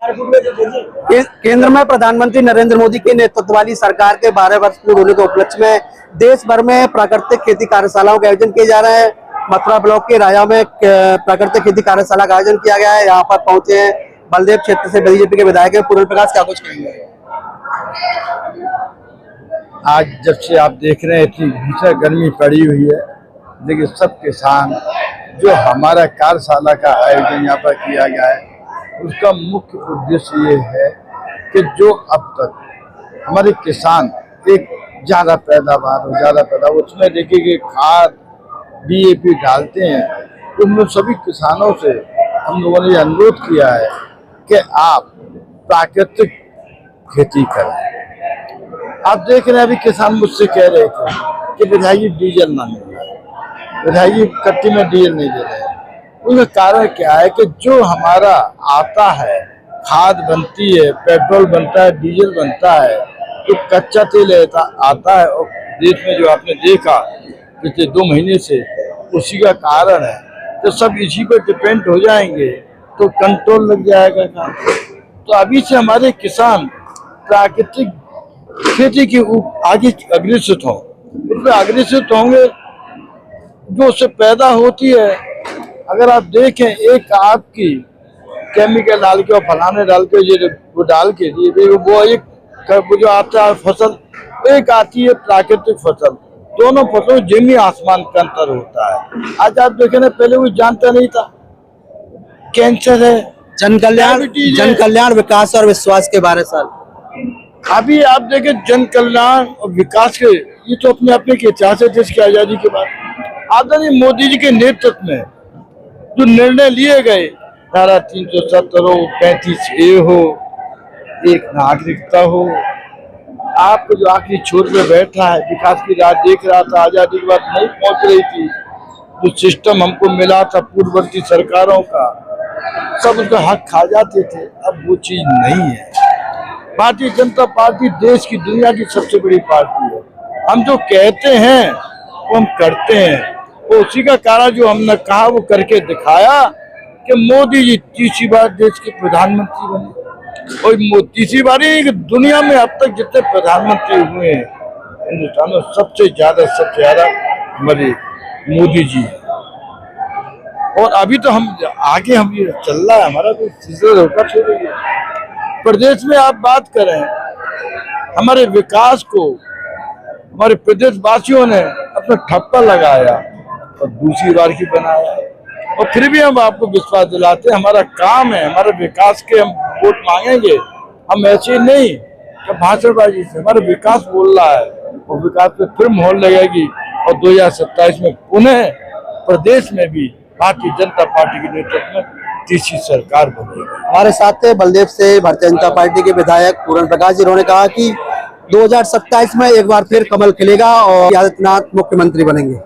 केंद्र में प्रधानमंत्री नरेंद्र मोदी के नेतृत्व वाली सरकार के 12 वर्ष पूर्ण होने के उपलक्ष्य में देश भर में प्राकृतिक खेती कार्यशालाओं के आयोजन किए जा रहे हैं। मथुरा ब्लॉक के राजा में प्राकृतिक खेती कार्यशाला का आयोजन किया गया है। यहाँ पर पहुंचे हैं बलदेव क्षेत्र से बीजेपी के विधायक पूर्ण प्रकाश, क्या कुछ कहेंगे? आज जब से आप देख रहे हैं इतनी भीषण गर्मी पड़ी हुई है, लेकिन सब किसान जो हमारा कार्यशाला का आयोजन यहाँ पर किया गया है, उसका मुख्य उद्देश्य ये है कि जो अब तक हमारे किसान एक ज़्यादा पैदावार उसमें देखिए कि खाद DAP डालते हैं, तो उन सभी किसानों से हम लोगों ने अनुरोध किया है कि आप प्राकृतिक खेती करें। आप देख रहे हैं अभी किसान मुझसे कह रहे थे कि विधायक जी डीजल ना मिल रहा है, विधायक जी कट्टी में डीजल नहीं दे रहे हैं। उसका कारण क्या है कि जो हमारा आता है, खाद बनती है, पेट्रोल बनता है, डीजल बनता है, तो कच्चा तेल आता है और देश में जो आपने देखा पिछले 2 महीने से, उसी का कारण है। तो सब इसी पर डिपेंड हो जाएंगे तो कंट्रोल लग जाएगा काम। तो अभी से हमारे किसान प्राकृतिक खेती के आगे अग्रसित हों, उसमें अग्रसित होंगे जो उससे पैदा होती है। अगर आप देखें एक आपकी केमिकल डाल के और फलाने डाल के ये वो डाल के वो एक वो जो आता है फसल, एक आती है प्राकृतिक फसल, दोनों फसलों जमीन आसमान का अंतर होता है। आज आप देखें ना, पहले वो जानता नहीं था कैंसर है, जन कल्याण विकास और विश्वास के 12 साल। अभी आप देखें जन कल्याण और विकास के, ये तो अपने के इतिहास है देश की आजादी के बाद। आदरणीय मोदी जी के नेतृत्व में जो निर्णय लिए गए, धारा 370 हो, 35A हो, एक नागरिकता हो, आपको जो आखिरी छोर पे बैठा है, विकास की राह देख रहा था, आजादी के बाद नहीं पहुंच रही थी, जो सिस्टम हमको मिला था पूर्ववर्ती सरकारों का, सब उसका हक खा जाते थे। अब वो चीज नहीं है। भारतीय जनता पार्टी देश की दुनिया की सबसे बड़ी पार्टी है। हम जो कहते हैं वो हम करते हैं, वो उसी का कारण जो हमने कहा वो करके दिखाया कि मोदी जी तीसरी बार देश के प्रधानमंत्री बने। और तीसरी बार ही दुनिया में अब तक जितने प्रधानमंत्री हुए हैं हिंदुस्तान में सबसे ज्यादा हमारे मोदी जी है। और अभी तो हम आगे हम ये चल रहा है, हमारा कोई सिलसिला रोका छोड़ेगा। प्रदेश में आप बात करें, हमारे विकास को हमारे प्रदेश वासियों ने अपना ठप्पा लगाया और दूसरी बार की बनाया, और फिर भी हम आपको विश्वास दिलाते हैं हमारा काम है, हमारे विकास के हम वोट मांगेंगे। हम ऐसे नहीं कि भाषणबाजी से, हमारा विकास बोल रहा है और विकास पे फिर मोहर लगेगी और 2027 में पुनः प्रदेश में भी भारतीय जनता पार्टी के नेतृत्व में तीसरी सरकार बनेगी। हमारे साथ थे बलदेव से भारतीय जनता पार्टी के विधायक पूर्ण प्रकाश जी। उन्होंने कहा कि 2027 में एक बार फिर कमल खिलेगा और आदित्यनाथ मुख्यमंत्री बनेंगे।